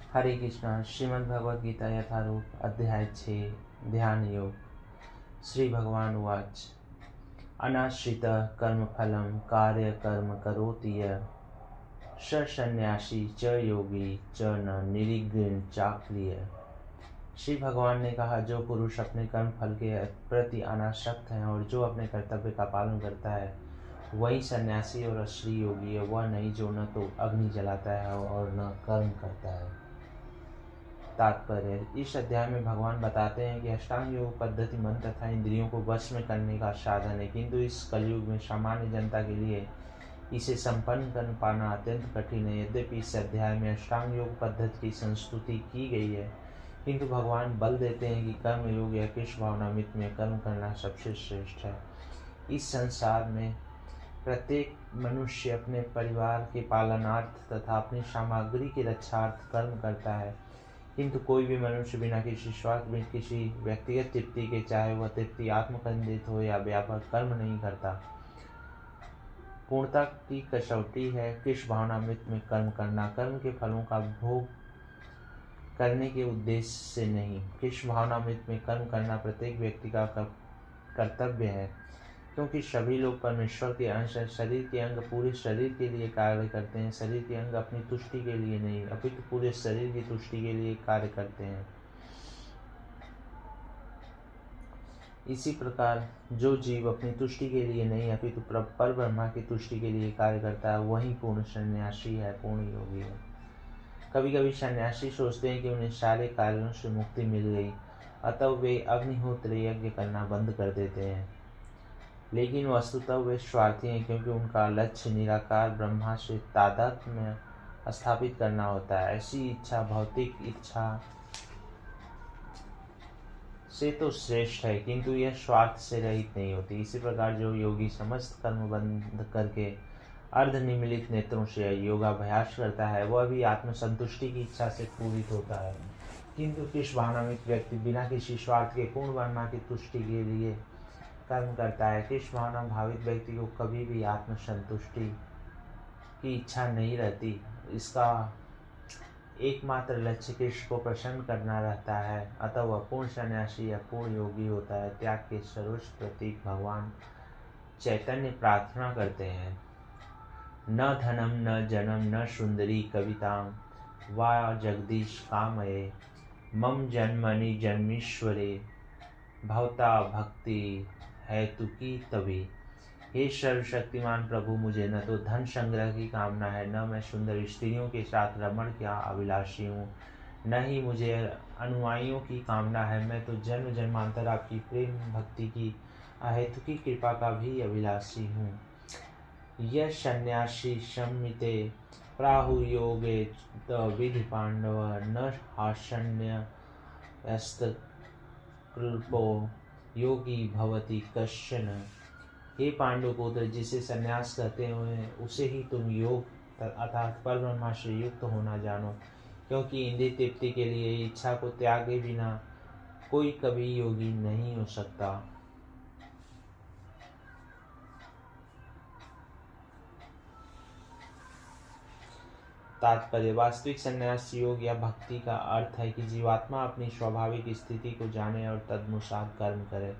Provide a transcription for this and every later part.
हरे कृष्णा। श्रीमद् भगवद गीता यथारूप अध्याय 6 ध्यान योग। श्री भगवान उवाच अनाश्रितः कर्मफलं कार्य कर्म करोति यः स सन्न्यासी च योगी च न निरिग्रेण चाक्रिय। श्री भगवान ने कहा, जो पुरुष अपने कर्म फल के प्रति अनासक्त है और जो अपने कर्तव्य का पालन करता है वही सन्यासी और असली योगी है। वह नहीं जो न तो अग्नि जलाता है और न कर्म करता है। तात्पर्य: इस अध्याय में भगवान बताते हैं कि अष्टांग योग पद्धति मन तथा इंद्रियों को वश में करने का साधन है, किंतु इस कलयुग में सामान्य जनता के लिए इसे संपन्न कर पाना अत्यंत कठिन है। यद्यपि इस अध्याय में अष्टांग योग पद्धति की संस्तुति की गई है, किंतु भगवान बल देते हैं कि कर्म योग या कृष्ण भावनामृत में कर्म करना सबसे श्रेष्ठ है। इस संसार में प्रत्येक मनुष्य अपने परिवार के पालनार्थ तथा अपनी सामग्री की रक्षार्थ कर्म करता है, किंतु कोई भी मनुष्य बिना किसी स्वार्थ में किसी व्यक्तिगत तृप्ति के, चाहे वह तृप्ति आत्मकेंद्रित हो या व्यापक, कर्म नहीं करता। पूर्णता की कसौटी है कृष्ण भावनामृत में कर्म करना, कर्म के फलों का भोग करने के उद्देश्य से नहीं। कृष्ण भावनामृत में कर्म करना प्रत्येक व्यक्ति का कर्तव्य है, क्योंकि सभी लोग परमेश्वर के अंश हैं। शरीर के अंग पूरे शरीर के लिए कार्य करते हैं। शरीर के अंग अपनी तुष्टि के लिए नहीं, अपितु पूरे शरीर की तुष्टि के लिए कार्य करते हैं। इसी प्रकार जो जीव अपनी तुष्टि के लिए नहीं अपितु पर ब्रह्मा की तुष्टि के लिए कार्य करता है वही पूर्ण सन्यासी है, पूर्ण योगी है। कभी कभी सन्यासी सोचते हैं कि उन्हें सारे कार्यों से मुक्ति मिल गई, अतः वे अग्निहोत्र यज्ञ करना बंद कर देते हैं। लेकिन वस्तुतः वे स्वार्थी हैं, क्योंकि उनका लक्ष्य निराकार ब्रह्मा से तादात्म्य स्थापित करना होता है। ऐसी इच्छा भौतिक इच्छा से तो श्रेष्ठ है, किंतु यह स्वार्थ से रहित नहीं होती। इसी प्रकार जो योगी समस्त कर्म बंद करके अर्धनिमीलित नेत्रों से योगाभ्यास करता है वह भी आत्मसंतुष्टि की इच्छा से पूरित होता है, किंतु कृष्ण भावनामृत व्यक्ति बिना किसी स्वार्थ के पूर्ण ब्रह्मा की तुष्टि के लिए कर्म करता है। कृष्ण भावना भावित व्यक्ति को कभी भी आत्मसंतुष्टि की इच्छा नहीं रहती। इसका एकमात्र लक्ष्य कृष्ण को प्रसन्न करना रहता है, अतः वह पूर्ण सन्यासी या पूर्ण योगी होता है। त्याग के सर्वोच्च प्रतीक भगवान चैतन्य प्रार्थना करते हैं, न धनम न जनम न सुंदरी कविताम वा जगदीश कामये मम जन्मनि जन्मीश्वरे भवता भक्ति है तुकी तभी। हे सर्वशक्तिमान प्रभु, मुझे न तो धन संग्रह की कामना है, न मैं सुंदर स्त्रियों के साथ रमण का अभिलाषी हूँ, न ही मुझे अनुयायियों की कामना है। मैं तो जन्म जन्मांतर आपकी प्रेम भक्ति की अहेतुकी कृपा का भी अभिलाषी हूँ। यह सन्यासी संमिते प्राहु योगे विधि पांडव न हासन्य कृपो योगी भवति कश्चन। हे पांडुपुत्र, जिसे सन्यास कहते हैं उसे ही तुम योग अर्थात पर ब्रह्मा से युक्त होना जानो, क्योंकि इंद्रिय तृप्ति के लिए इच्छा को त्यागे बिना कोई कभी योगी नहीं हो सकता। तात्पर्य: वास्तविक संन्यास योग या भक्ति का अर्थ है कि जीवात्मा अपनी स्वाभाविक स्थिति को जाने और तदनुसार कर्म करे।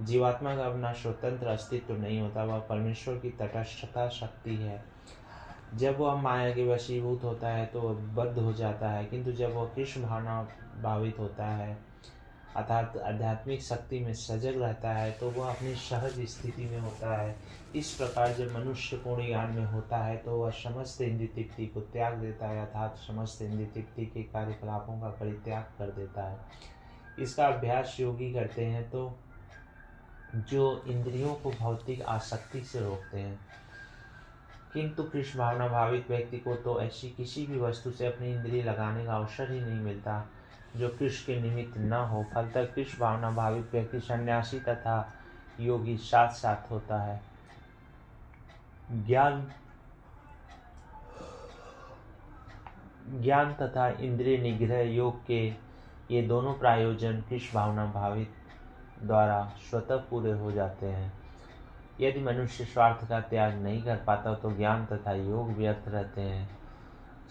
जीवात्मा का अपना स्वतंत्र अस्तित्व नहीं होता, वह परमेश्वर की तटस्थता शक्ति है। जब वह माया के वशीभूत होता है तो वह बद्ध हो जाता है, किंतु जब वह कृष्ण भावना भावित होता है अर्थात आध्यात्मिक शक्ति में सजग रहता है तो वह अपनी सहज स्थिति में होता है। इस प्रकार जब मनुष्य पूर्ण ज्ञान में होता है तो वह समस्त इंद्रिय तृप्ति को त्याग देता है, अर्थात समस्त इंद्रिय तृप्ति के कार्यकलापों का परित्याग कर देता है। इसका अभ्यास योगी करते हैं तो जो इंद्रियों को भौतिक आसक्ति से रोकते हैं, किंतु कृष्ण भावना भावित व्यक्ति को तो ऐसी किसी भी वस्तु से अपनी इंद्रिय लगाने का अवसर ही नहीं मिलता जो कृष्ण के निमित्त न हो। फलतः कृष्ण भावना भावित व्यक्ति सन्यासी तथा योगी साथ साथ होता है। ज्ञान तथा इंद्रिय निग्रह योग के ये दोनों प्रायोजन कृष्ण भावना भावित द्वारा स्वतः पूरे हो जाते हैं। यदि मनुष्य स्वार्थ का त्याग नहीं कर पाता तो ज्ञान तथा योग व्यर्थ रहते हैं।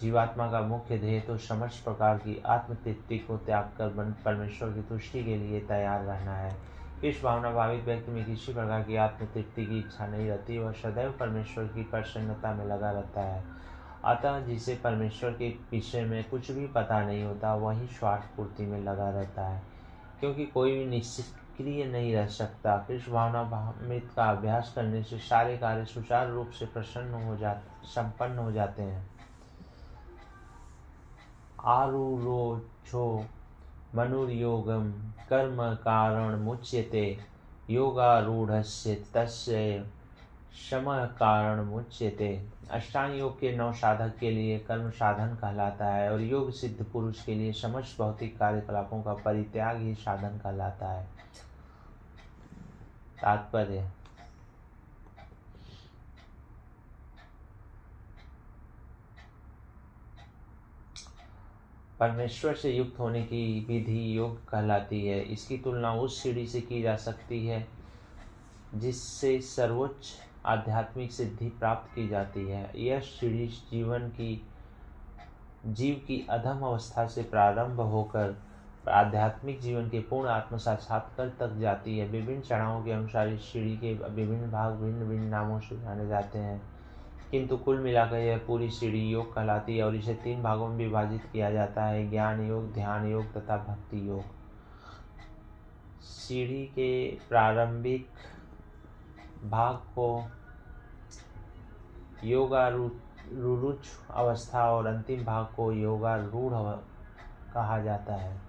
जीवात्मा का मुख्य ध्येय तो समस्त प्रकार की आत्म तृप्ति को त्याग कर परमेश्वर की तुष्टि के लिए तैयार रहना है। इस भावना भावित व्यक्ति में किसी प्रकार की आत्म तृप्ति की इच्छा नहीं रहती, वह सदैव परमेश्वर की प्रसन्नता में लगा रहता है। अतः जिसे परमेश्वर के विषय में कुछ भी पता नहीं होता, वही स्वार्थ पूर्ति में लगा रहता है, क्योंकि कोई भी निष्क्रिय नहीं रह सकता। कृष्ण भावना भावित का अभ्यास करने से सारे कार्य सुचारू रूप से संपन्न हो जाते हैं। आरुरोचो मनुर्योगम कर्म कारण मुच्यते, योगारूढ़स्य तस्य शमः कारण मुच्यते। अष्टांग योग के 9 साधक के लिए कर्म साधन कहलाता है और योग सिद्ध पुरुष के लिए समस्त भौतिक कार्यकलापों का परित्याग ही साधन कहलाता है। तात्पर्य: परमेश्वर से युक्त होने की विधि योग कहलाती है। इसकी तुलना उस सीढ़ी से की जा सकती है जिससे सर्वोच्च आध्यात्मिक सिद्धि प्राप्त की जाती है। यह सीढ़ी जीव की अधम अवस्था से प्रारंभ होकर आध्यात्मिक जीवन के पूर्ण आत्म साक्षात्कार तक जाती है। विभिन्न चढ़ावों के अनुसार इस सीढ़ी के विभिन्न भाग भिन्न भिन्न नामों से जाने जाते हैं, किंतु कुल मिलाकर यह पूरी सीढ़ी योग कहलाती है और इसे 3 भागों में विभाजित किया जाता है: ज्ञान योग, ध्यान योग तथा भक्ति योग। सीढ़ी के प्रारंभिक भाग को योगारूढ़ अवस्था और अंतिम भाग को योगारूढ़ कहा जाता है।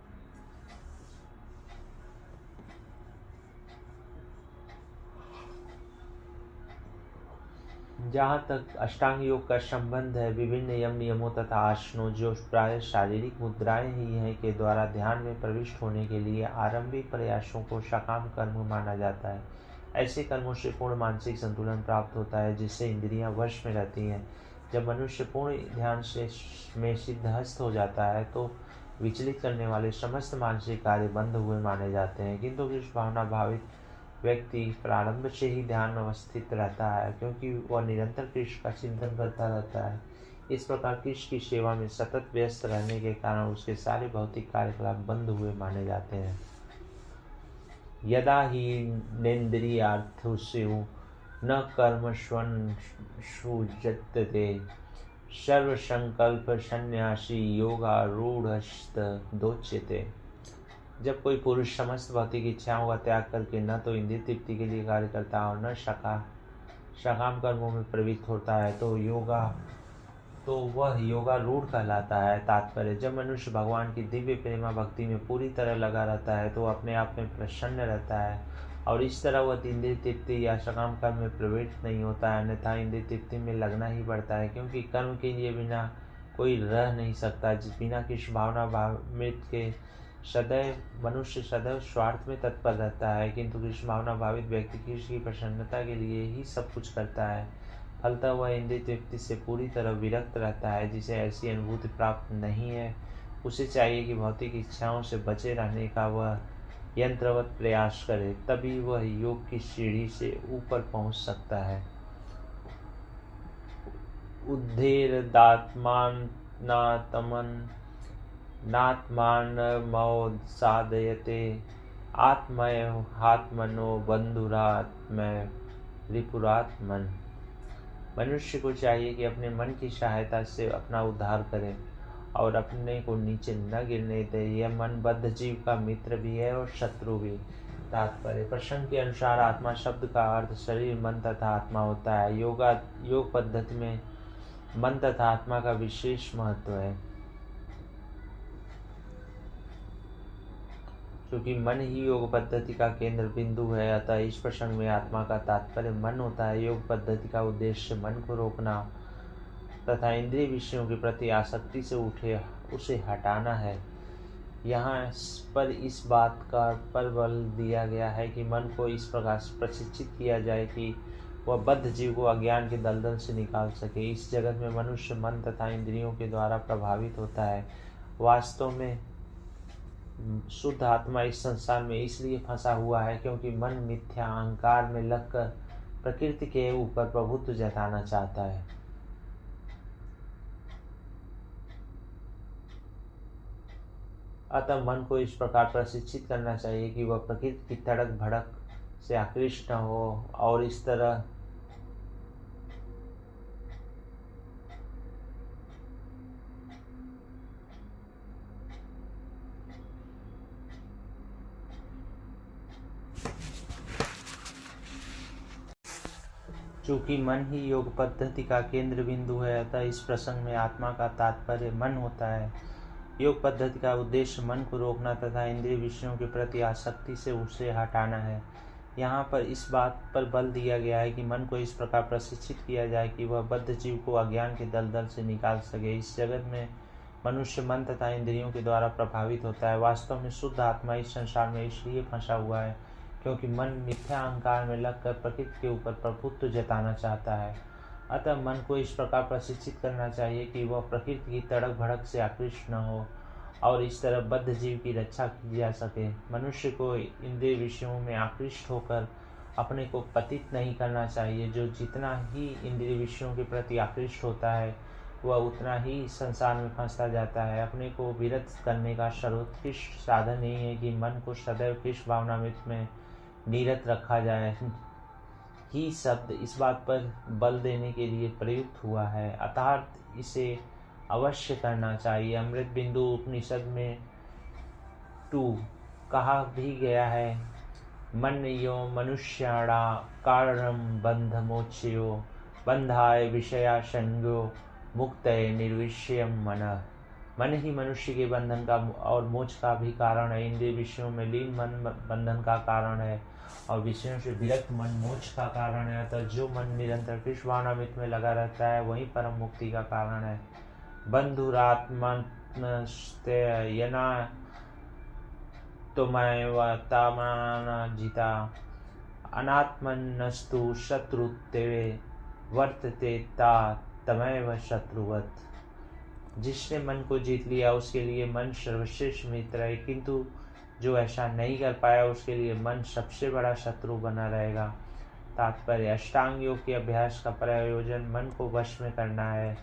जहाँ तक अष्टांग योग का संबंध है, विभिन्न यम नियमों तथा आसनों, जो प्राय शारीरिक मुद्राएं ही हैं, के द्वारा ध्यान में प्रविष्ट होने के लिए आरंभिक प्रयासों को सकाम कर्म माना जाता है। ऐसे कर्मों से पूर्ण मानसिक संतुलन प्राप्त होता है, जिससे इंद्रियां वश में रहती हैं। जब मनुष्य पूर्ण ध्यान में सिद्धहस्त हो जाता है तो विचलित करने वाले समस्त मानसिक कार्य बंद हुए माने जाते हैं। किंतु कृष्ण भावना भावित व्यक्ति प्रारंभ से ही ध्यान में अवस्थित रहता है, क्योंकि वह निरंतर कृष्ण का चिंतन करता रहता है। इस प्रकार कृष्ण की सेवा में सतत व्यस्त रहने के कारण उसके सारे भौतिक कार्यकलाप बंद हुए माने जाते हैं। यदा ही नेन्द्रियार्थस्यु न कर्मष्वनुषज्यते, सर्वसंकल्प सन्यासी योगारूढ़स्तदोच्यते। जब कोई पुरुष समस्त भौतिक इच्छाओं का त्याग करके न तो इंद्रिय तृप्ति के लिए कार्य करता है और न सकाम कर्मों में प्रवृत्त होता है तो वह योगारूढ़ कहलाता है। तात्पर्य: जब मनुष्य भगवान की दिव्य प्रेमा भक्ति में पूरी तरह लगा रहता है तो वह अपने आप में प्रसन्न रहता है और इस तरह वह इंद्रिय तृप्ति या सकाम कर्म में प्रवृत्त नहीं होता है। अन्यथा इंद्रिय तृप्ति में लगना ही पड़ता है, क्योंकि कर्म के लिए बिना कोई रह नहीं सकता। बिना किसी भावना भावित के मनुष्य सदैव स्वार्थ में तत्पर रहता है, किंतु कृष्ण भावना भावित व्यक्ति कृष्ण की प्रसन्नता के लिए ही सब कुछ करता है। फलतः वह इंद्रिय तृप्ति से पूरी तरह विरक्त रहता है। जिसे ऐसी अनुभूति प्राप्त नहीं है, उसे चाहिए कि भौतिक इच्छाओं से बचे रहने का वह यंत्रवत प्रयास करे, तभी वह योग की सीढ़ी से ऊपर पहुंच सकता है। उद्धेरदात्मानतमन नात्मानमवसादयते, आत्मनो बंधुरात्मय रिपुरात्मन। मनुष्य को चाहिए कि अपने मन की सहायता से अपना उद्धार करे और अपने को नीचे न गिरने दे। यह मन बद्ध जीव का मित्र भी है और शत्रु भी। तात्पर्य: प्रसंग के अनुसार आत्मा शब्द का अर्थ शरीर, मन तथा आत्मा होता है। योग पद्धति में मन तथा आत्मा का विशेष महत्व है, क्योंकि मन ही योग पद्धति का केंद्र बिंदु है। अतः इस प्रसंग में आत्मा का तात्पर्य मन होता है। योग पद्धति का उद्देश्य मन को रोकना तथा इंद्रिय विषयों के प्रति आसक्ति से उसे हटाना है। यहाँ पर इस बात पर बल दिया गया है कि मन को इस प्रकार प्रशिक्षित किया जाए कि वह बद्ध जीव को अज्ञान के दलदल से निकाल सके। इस जगत में मनुष्य मन तथा इंद्रियों के द्वारा प्रभावित होता है। वास्तव में शुद्ध आत्मा इस संसार में इसलिए फंसा हुआ है क्योंकि मन मिथ्या अहंकार में लगकर प्रकृति के ऊपर प्रभुत्व जताना चाहता है। अतः मन को इस प्रकार प्रशिक्षित करना चाहिए कि वह प्रकृति की तड़क भड़क से आकृष्ट न हो और इस तरह चूँकि मन ही योग पद्धति का केंद्र बिंदु है, अतः इस प्रसंग में आत्मा का तात्पर्य मन होता है। योग पद्धति का उद्देश्य मन को रोकना तथा इंद्रिय विषयों के प्रति आसक्ति से उसे हटाना है। यहाँ पर इस बात पर बल दिया गया है कि मन को इस प्रकार प्रशिक्षित किया जाए कि वह बद्ध जीव को अज्ञान के दलदल से निकाल सके। इस जगत में मनुष्य मन तथा इंद्रियों के द्वारा प्रभावित होता है। वास्तव में शुद्ध आत्मा इस संसार में इसलिए फंसा हुआ है क्योंकि मन मिथ्या अहंकार में लगकर प्रकृति के ऊपर प्रभुत्व जताना चाहता है। अतः मन को इस प्रकार प्रशिक्षित करना चाहिए कि वह प्रकृति की तड़क भड़क से आकृष्ट न हो और इस तरह बद्ध जीव की रक्षा की जा सके। मनुष्य को इंद्रिय विषयों में आकृष्ट होकर अपने को पतित नहीं करना चाहिए। जो जितना ही इंद्रिय विषयों के प्रति आकृष्ट होता है वह उतना ही संसार में फंसता जाता है। अपने को विरत करने का सर्वोत्कृष्ट साधन यही है कि मन को सदैव कृष्ण भावनामृत में निरत रखा जाए। ही शब्द इस बात पर बल देने के लिए प्रयुक्त हुआ है, अर्थात इसे अवश्य करना चाहिए। अमृत बिंदु उपनिषद में 2 कहा भी गया है, मन यो मनुष्याणा कारणम बंध मोक्षयो बंधाय विषया संज्ञो मुक्तये निर्विषयम मनः। मन ही मनुष्य के बंधन का और मोक्ष का भी कारण है। इंद्रिय विषयों में लीन मन बंधन का कारण है और विषयों से विरक्त मन मोक्ष का कारण है। अतः जो मन निरंतर कृष्ण भावनामृत में लगा रहता है वही परम मुक्ति का कारण है। बंधुरात्मनस्तेयना तुमैव तामानाजिता अनात्मनस्तु शत्रुत्वे वर्तते ता तमैव शत्रुवत्। जिसने मन को जीत लिया उसके लिए मन सर्वश्रेष्ठ मित्र है, किंतु जो ऐसा नहीं कर पाया उसके लिए मन सबसे बड़ा शत्रु बना रहेगा। तात्पर्य, अष्टांग योग के अभ्यास का प्रयोजन मन को वश में करना है,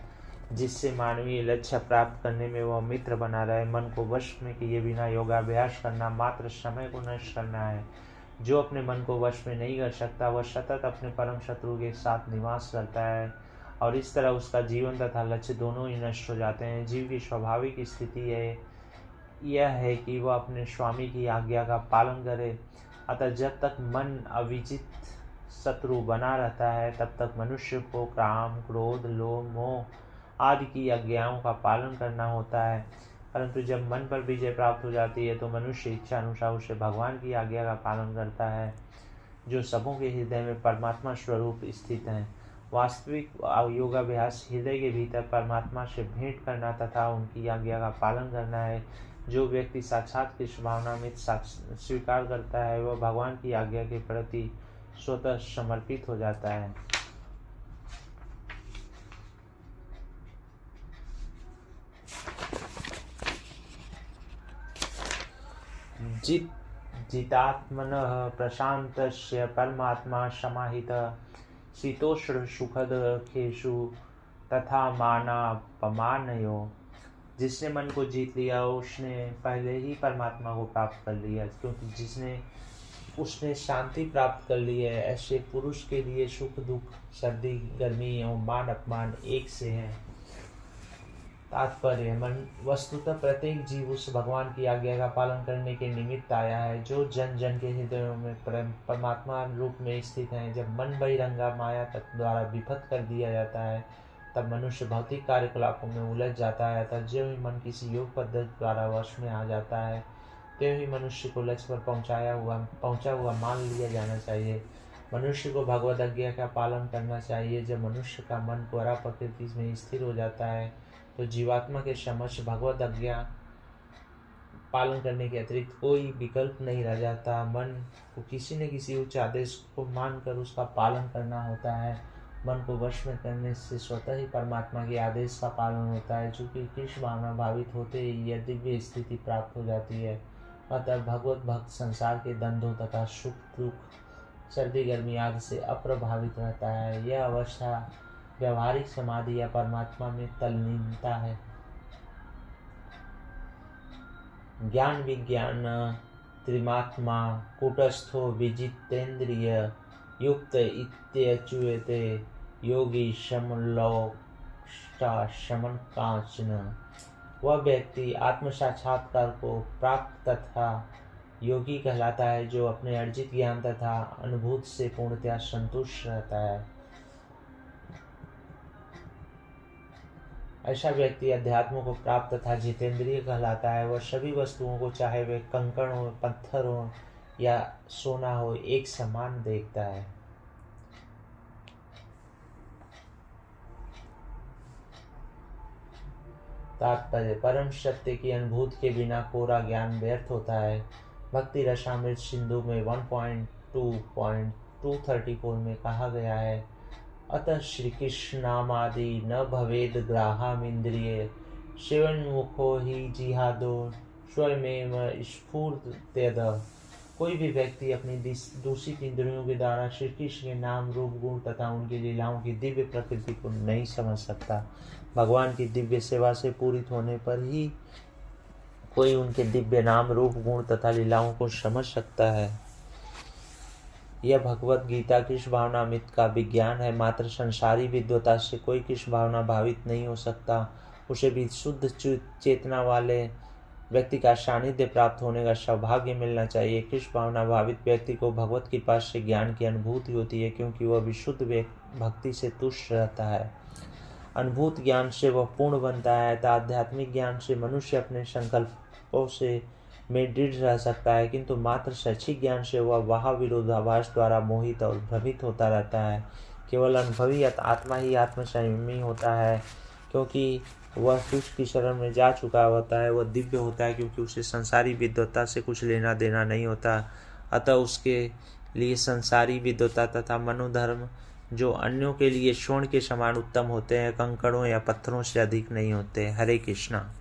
जिससे मानवीय लक्ष्य प्राप्त करने में वह मित्र बना रहे। मन को वश में किए बिना योगाभ्यास करना मात्र समय को नष्ट करना है। जो अपने मन को वश में नहीं कर सकता वह सतत अपने परम शत्रु के साथ निवास करता है और इस तरह उसका जीवन तथा लक्ष्य दोनों ही नष्ट हो जाते हैं। जीव की स्वाभाविक स्थिति यह है कि वह अपने स्वामी की आज्ञा का पालन करे। अतः जब तक मन अविजित शत्रु बना रहता है तब तक मनुष्य को काम, क्रोध, लोभ, मोह आदि की आज्ञाओं का पालन करना होता है। परंतु जब मन पर विजय प्राप्त हो जाती है तो मनुष्य इच्छा अनुसार उसे भगवान की आज्ञा का पालन करता है, जो सबों के हृदय में परमात्मा स्वरूप स्थित है। वास्तविक योगाभ्यास हृदय के भीतर परमात्मा से भेंट करना तथा उनकी आज्ञा का पालन करना है। जो व्यक्ति साक्षात कृष्ण भावना में स्वीकार करता है वह भगवान की आज्ञा के प्रति स्वतः समर्पित हो जाता है। जितात्मनः प्रशान्तस्य परमात्मा समाहितः शीतोष्ण सुखदुःखेषु तथा मानापमानयो। जिसने मन को जीत लिया उसने पहले ही परमात्मा को प्राप्त कर लिया, क्योंकि उसने शांति प्राप्त कर ली है। ऐसे पुरुष के लिए सुख दुख, सर्दी गर्मी एवं मान अपमान एक से हैं। तात्पर्य, मन वस्तुतः प्रत्येक जीव उस भगवान की आज्ञा का पालन करने के निमित्त आया है जो जन जन के हृदयों में परमात्मा रूप में स्थित है। जब मन बहिरंगा माया तत्व द्वारा विफत कर दिया जाता है तब मनुष्य भौतिक कार्यकलापों में उलझ जाता है। अतः जो ही मन किसी योग पद्धति द्वारा वश में आ जाता है त्यों ही मनुष्य को लक्ष्य पर पहुंचा हुआ मान लिया जाना चाहिए। मनुष्य को भगवद आज्ञा का पालन करना चाहिए। जब मनुष्य का मन परा प्रकृति में स्थिर हो जाता है तो जीवात्मा के समक्ष भगवद आज्ञा पालन करने के अतिरिक्त कोई विकल्प नहीं रह जाता। मन को किसी न किसी उच्च आदेश को मानकर उसका पालन करना होता है। मन को वश में करने से स्वतः ही परमात्मा के आदेश का पालन होता है, चूँकि कृष्ण भावना भावित होते ही यह दिव्य स्थिति प्राप्त हो जाती है। अतः भगवत भक्त संसार के द्वंद्वों तथा सुख दुख, सर्दी गर्मी आदि से अप्रभावित रहता है। यह अवस्था व्यवहारिक समाधि या परमात्मा में तल्लीनता है। ज्ञान विज्ञान त्रिमात्मा कूटस्थो विजितेन्द्रिय युक्त इत्यच्युते योगी समलोष्टा शमन कांचन। वह व्यक्ति आत्म साक्षात्कार को प्राप्त तथा योगी कहलाता है जो अपने अर्जित ज्ञान तथा अनुभूत से पूर्णतया संतुष्ट रहता है। ऐसा व्यक्ति अध्यात्म को प्राप्त तथा जितेंद्रिय कहलाता है। वह सभी वस्तुओं को, चाहे वे कंकड़ हो, पत्थर हो या सोना हो, एक समान देखता है। तात्पर्य: परम सत्य की अनुभूति के बिना कोरा ज्ञान व्यर्थ होता है। भक्ति रसामृत सिंधु में 1.2.234 में कहा गया है, अतः श्री कृष्णामादि न भवेद ग्राहामिंद्रिये सेवन्मुखो ही जिहादो स्वयमेव स्फूर्त्यद। कोई भी व्यक्ति अपनी दूषित इंद्रियों के द्वारा श्री कृष्ण के नाम, रूप, गुण तथा उनकी लीलाओं की दिव्य प्रकृति को नहीं समझ सकता। भगवान की दिव्य सेवा से पूरित होने पर ही कोई उनके दिव्य नाम, रूप, गुण तथा लीलाओं को समझ सकता है। यह भगवत गीता कृष्ण भावनामृत का विज्ञान है। मात्र संसारी विद्वता से कोई कृष्ण भावना भावित नहीं हो सकता। उसे भी शुद्ध चेतना वाले व्यक्ति का सानिध्य प्राप्त होने का सौभाग्य मिलना चाहिए। कृष्ण भावना भावित व्यक्ति को भगवत कृपा से ज्ञान की अनुभूति होती है, क्योंकि वह विशुद्ध भक्ति से तुष्ट रहता है। अनुभूत ज्ञान से वह पूर्ण बनता है। आध्यात्मिक ज्ञान से मनुष्य अपने संकल्पों से में दृढ़ रह सकता है, किंतु मात्र शैक्षिक ज्ञान से वह विरोधाभास द्वारा मोहित और भ्रमित होता रहता है। केवल अनुभवी आत्मा ही आत्मसंयमी होता है, क्योंकि वह कृष्ण की शरण में जा चुका होता है। वह दिव्य होता है, क्योंकि उसे संसारी विद्वता से कुछ लेना देना नहीं होता। अतः उसके लिए संसारी विद्वता तथा मनोधर्म, जो अन्यों के लिए स्वर्ण के समान उत्तम होते हैं, कंकड़ों या पत्थरों से अधिक नहीं होते। हरे कृष्णा।